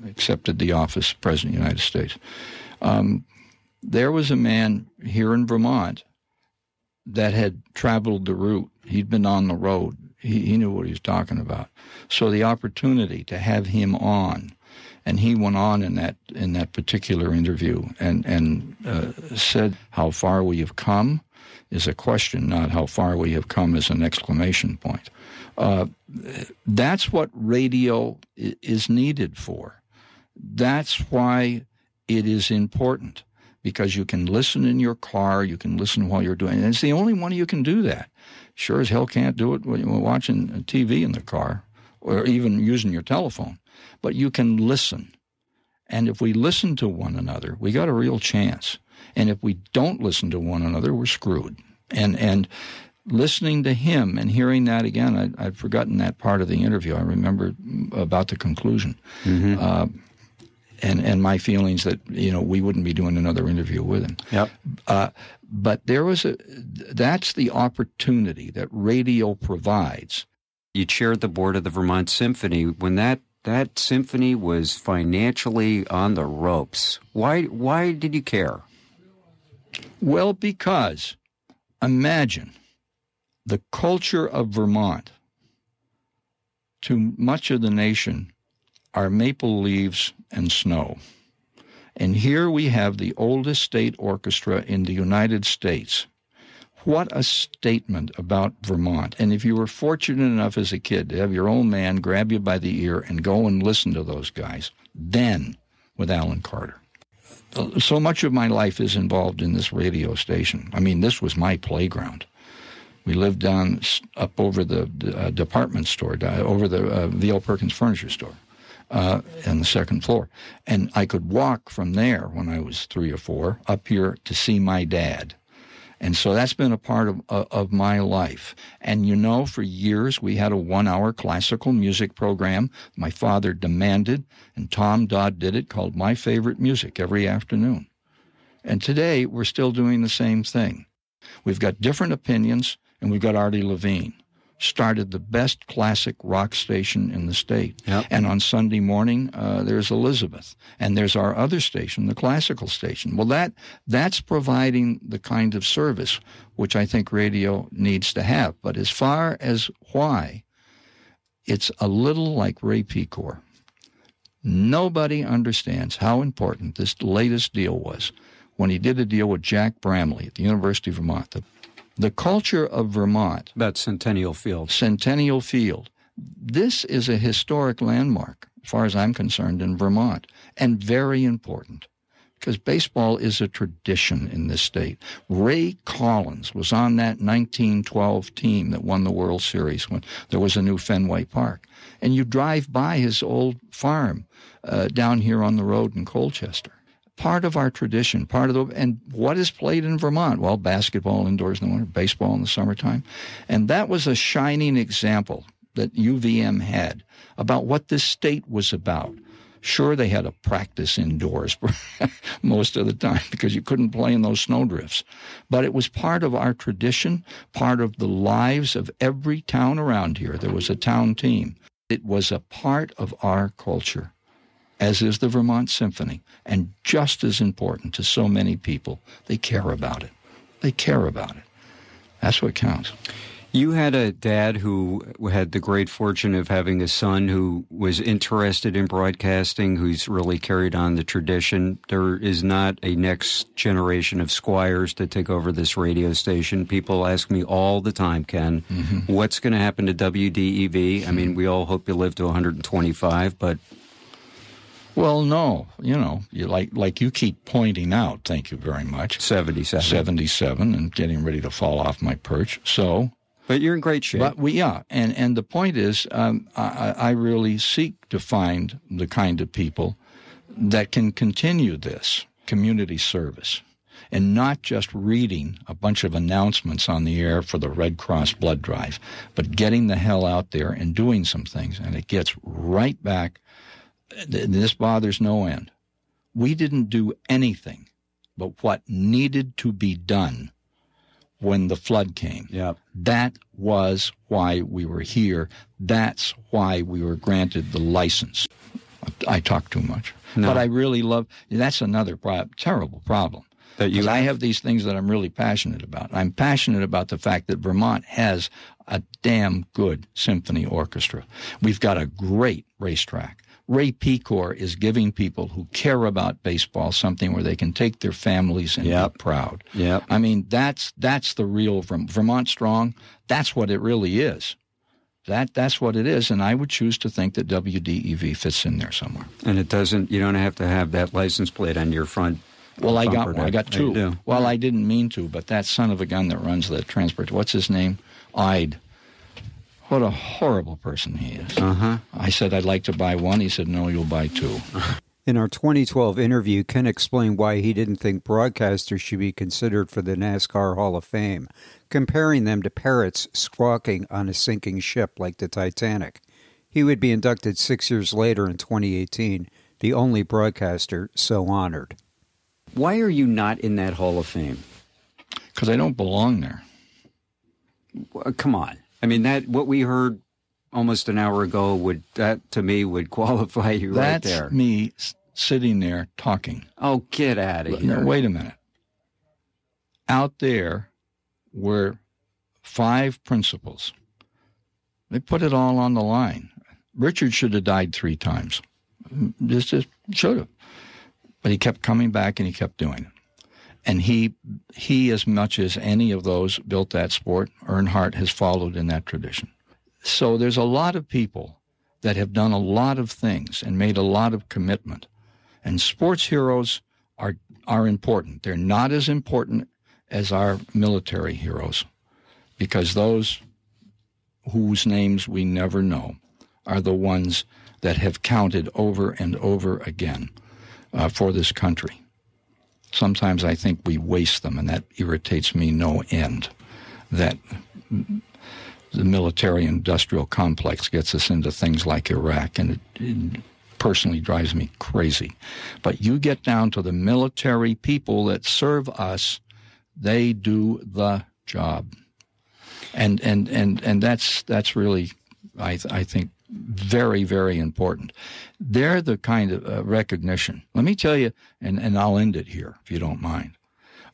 accepted the office of President of the United States. There was a man here in Vermont that had traveled the route. He'd been on the road. He knew what he was talking about. So the opportunity to have him on, and he went on in that particular interview and said, "How far we have come," is a question, not "how far we have come" is an exclamation point. That's what radio is needed for. That's why it is important, because you can listen in your car, you can listen while you're doing it. And it's the only one you can do that. Sure as hell can't do it when you're watching TV in the car or even using your telephone. But you can listen. And if we listen to one another, we got a real chance. And if we don't listen to one another, we're screwed. And listening to him and hearing that again, I'd forgotten that part of the interview. I remember about the conclusion. Mm-hmm. And my feelings that, we wouldn't be doing another interview with him. Yep. But that's the opportunity that radio provides. You chaired the board of the Vermont Symphony. When that symphony was financially on the ropes, why did you care? Well, because imagine the culture of Vermont to much of the nation are maple leaves and snow. And here we have the oldest state orchestra in the United States. What a statement about Vermont. And if you were fortunate enough as a kid to have your old man grab you by the ear and go and listen to those guys, then with Alan Carter. So much of my life is involved in this radio station. I mean, this was my playground. We lived up over the department store, over the V.L. Perkins Furniture Store. On the second floor. And I could walk from there when I was 3 or 4 up here to see my dad. And so that's been a part of my life. And for years we had a 1-hour classical music program my father demanded, and Tom Dodd did it, called My Favorite Music, every afternoon. And today we're still doing the same thing. We've got different opinions, and we've got Artie Levine. Started the best classic rock station in the state. Yep. And on Sunday morning, there's Elizabeth. And there's our other station, the classical station. Well, that's providing the kind of service which I think radio needs to have. But as far as why, it's a little like Ray Pecor. Nobody understands how important this latest deal was when he did a deal with Jack Bramley at the University of Vermont. The culture of Vermont. About Centennial Field. Centennial Field. This is a historic landmark, as far as I'm concerned, in Vermont, and very important, because baseball is a tradition in this state. Ray Collins was on that 1912 team that won the World Series when there was a new Fenway Park. And you drive by his old farm down here on the road in Colchester. Part of our tradition, and what is played in Vermont? Well, basketball indoors in the winter, baseball in the summertime. And that was a shining example that UVM had about what this state was about. Sure, they had a practice indoors most of the time because you couldn't play in those snowdrifts. But it was part of our tradition, part of the lives of every town around here. There was a town team. It was a part of our culture, as is the Vermont Symphony, and just as important to so many people. They care about it. They care about it. That's what counts. You had a dad who had the great fortune of having a son who was interested in broadcasting, who's really carried on the tradition. There is not a next generation of Squiers to take over this radio station. People ask me all the time, Ken, what's going to happen to WDEV? I mean, we all hope you live to 125, but... Well, no, you like you keep pointing out, thank you very much. 77 and getting ready to fall off my perch. So... But you're in great shape. But and the point is, I really seek to find the kind of people that can continue this community service and not just reading a bunch of announcements on the air for the Red Cross blood drive, but getting the hell out there and doing some things. And it gets right back. This bothers no end. We didn't do anything but what needed to be done when the flood came. Yep. That was why we were here. That's why we were granted the license. I talk too much. No. But I really love, that's another terrible problem. Because I have these things that I'm really passionate about. I'm passionate about the fact that Vermont has a damn good symphony orchestra. We've got a great racetrack. Ray Pecor is giving people who care about baseball something where they can take their families and be proud. Yep. I mean, that's the real Vermont Strong. That's what it really is. That's what it is, and I would choose to think that WDEV fits in there somewhere. And it doesn't. You don't have to have that license plate on your front. Well, I got one. I got two. Well, I didn't mean to, but that son of a gun that runs the transport, what's his name? Ide. What a horrible person he is. Uh-huh. I said I'd like to buy one. He said, no, you'll buy two. In our 2012 interview, Ken explained why he didn't think broadcasters should be considered for the NASCAR Hall of Fame, comparing them to parrots squawking on a sinking ship like the Titanic. He would be inducted 6 years later in 2018, the only broadcaster so honored. Why are you not in that Hall of Fame? Because I don't belong there. Come on. I mean, that what we heard almost an hour ago to me would qualify you right there. That's me sitting there talking. Oh, get out of here. No, wait a minute. Out there were 5 principals. They put it all on the line. Richard should have died 3 times. Just should have. But he kept coming back and he kept doing it. And he, as much as any of those built that sport, Earnhardt has followed in that tradition. So there's a lot of people that have done a lot of things and made a lot of commitment. And sports heroes are important. They're not as important as our military heroes, because those whose names we never know are the ones that have counted over and over again for this country. Sometimes I think we waste them, and that irritates me no end, that the military-industrial complex gets us into things like Iraq, and it personally drives me crazy. But you get down to the military people that serve us, they do the job. And that's really, I think, very, very important. They're the kind of recognition. Let me tell you, and I'll end it here, if you don't mind,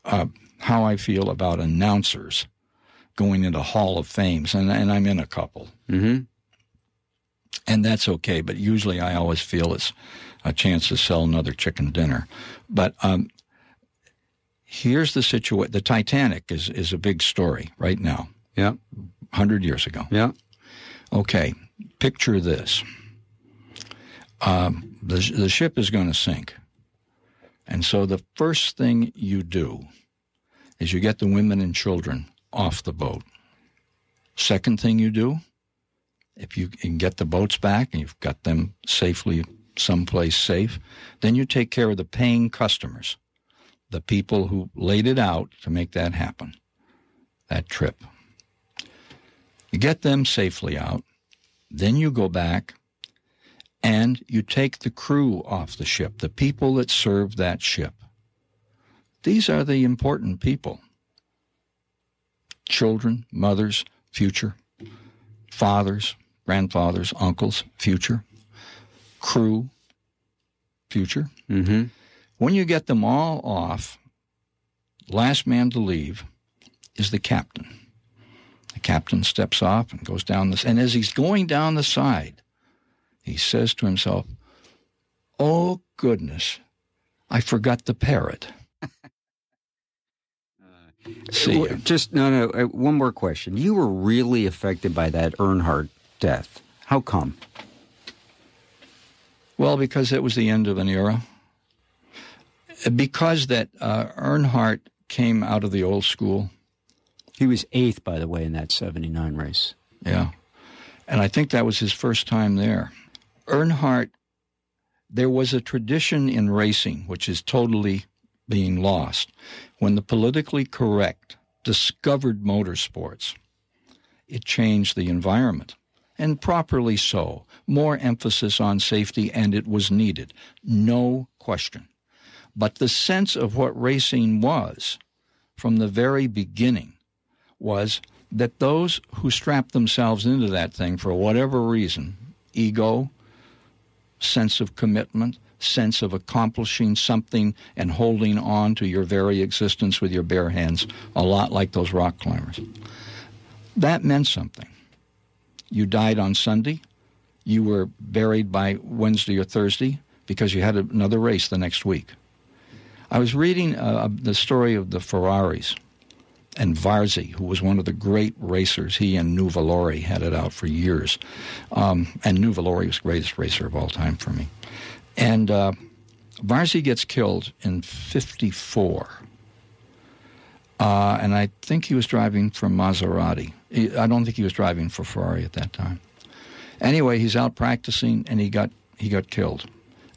how I feel about announcers going into Hall of Fames, and I'm in a couple. Mm-hmm. And that's okay, but usually I always feel it's a chance to sell another chicken dinner. But here's the situation. The Titanic is a big story right now. Yeah. 100 years ago. Yeah. Okay. Picture this. The ship is going to sink. And so the first thing you do is you get the women and children off the boat. Second thing you do, if you can get the boats back and you've got them safely someplace safe, then you take care of the paying customers, the people who laid it out to make that happen, that trip. You get them safely out. Then you go back and you take the crew off the ship, the people that serve that ship. These are the important people. Children, mothers, future. Fathers, grandfathers, uncles, future. Crew, future. Mm-hmm. When you get them all off, last man to leave is the captain. The captain steps off and goes down this, and as he's going down the side, he says to himself, "Oh, goodness, I forgot the parrot." See ya. Just, one more question. You were really affected by that Earnhardt death. How come? Well, because it was the end of an era. Because that Earnhardt came out of the old school. He was 8th, by the way, in that 79 race. Yeah. And I think that was his first time there. Earnhardt, there was a tradition in racing, which is totally being lost. When the politically correct discovered motorsports, it changed the environment. And properly so. More emphasis on safety, and it was needed. No question. But the sense of what racing was from the very beginning was that those who strapped themselves into that thing for whatever reason, ego, sense of commitment, sense of accomplishing something and holding on to your very existence with your bare hands, a lot like those rock climbers. That meant something. You died on Sunday. You were buried by Wednesday or Thursday because you had another race the next week. I was reading the story of the Ferraris and Varzi, who was one of the great racers. He and Nuvolori had it out for years. And Nuvolori was the greatest racer of all time for me. And Varzi gets killed in 54. And I think he was driving for Maserati. I don't think he was driving for Ferrari at that time. Anyway, he's out practicing, and he got killed.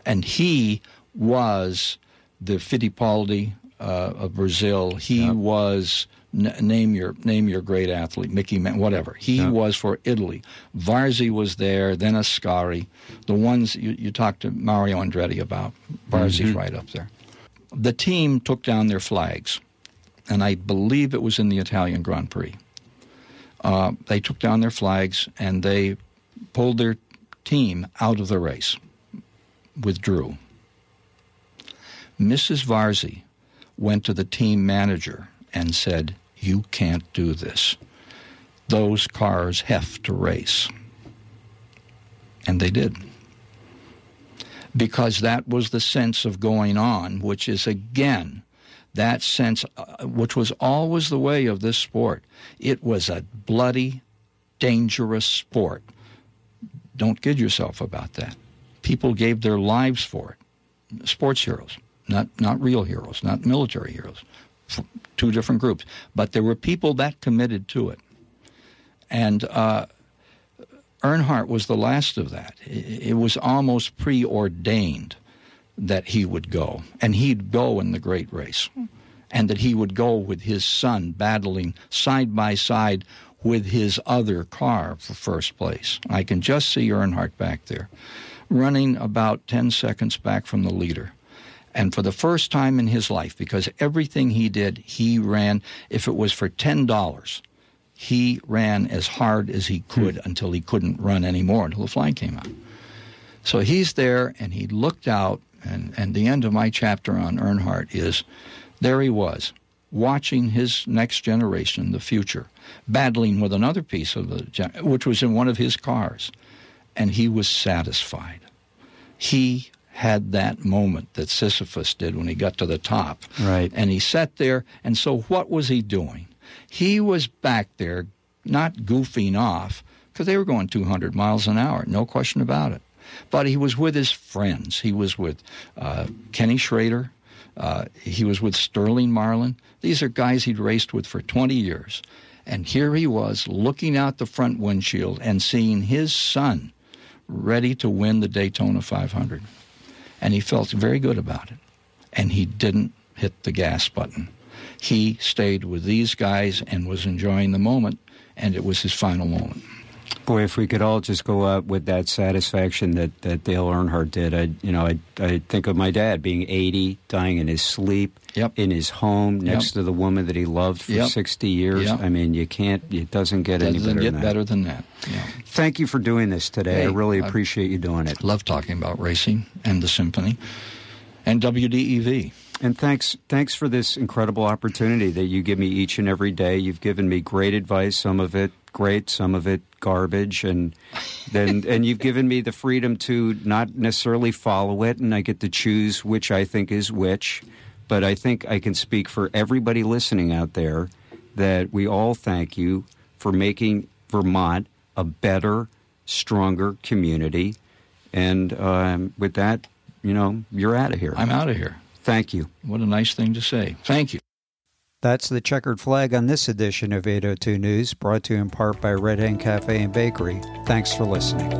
And he was the Fittipaldi of Brazil. He was name your great athlete, Mickey Man, whatever. He was for Italy. Varzi was there, then Ascari. The ones you talked to Mario Andretti about. Varzi's right up there. The team took down their flags, and I believe it was in the Italian Grand Prix. They took down their flags, and they pulled their team out of the race, withdrew. Mrs. Varzi went to the team manager and said, "You can't do this. Those cars have to race." And they did. Because that was the sense of going on, which is, again, that sense, which was always the way of this sport. It was a bloody, dangerous sport. Don't kid yourself about that. People gave their lives for it. Sports heroes, not real heroes, not military heroes. Two different groups. But there were people that committed to it. And Earnhardt was the last of that. It was almost preordained that he would go. And he'd go in the great race. And that he would go with his son battling side by side with his other car for first place. I can just see Earnhardt back there, running about 10 seconds back from the leader. And for the first time in his life, because everything he did, he ran, if it was for $10, he ran as hard as he could until he couldn't run anymore, until the flag came out. So he's there, and he looked out, and the end of my chapter on Earnhardt is, there he was, watching his next generation, the future, battling with another piece of which was in one of his cars, and he was satisfied. He had that moment that Sisyphus did when he got to the top. Right. And he sat there, and so what was he doing? He was back there not goofing off, because they were going 200 miles an hour, no question about it. But he was with his friends. He was with Kenny Schrader. He was with Sterling Marlin. These are guys he'd raced with for 20 years. And here he was looking out the front windshield and seeing his son ready to win the Daytona 500. And he felt very good about it. And he didn't hit the gas button. He stayed with these guys and was enjoying the moment, and it was his final moment. Boy, if we could all just go out with that satisfaction that Dale Earnhardt did. I think of my dad being 80, dying in his sleep, in his home, next to the woman that he loved for 60 years. I mean, it doesn't get any better than that. Thank you for doing this today. I really appreciate you doing it. Love talking about racing and the symphony and WDEV. And thanks for this incredible opportunity that you give me each and every day. You've given me great advice, some of it great, some of it garbage, and you've given me the freedom to not necessarily follow it, and I get to choose which I think is which. But I think I can speak for everybody listening out there that we all thank you for making Vermont a better, stronger community. And with that, you're out of here. I'm out of here. Thank you. What a nice thing to say. Thank you. That's the checkered flag on this edition of 802 News, brought to you in part by Red Hen Cafe and Bakery. Thanks for listening.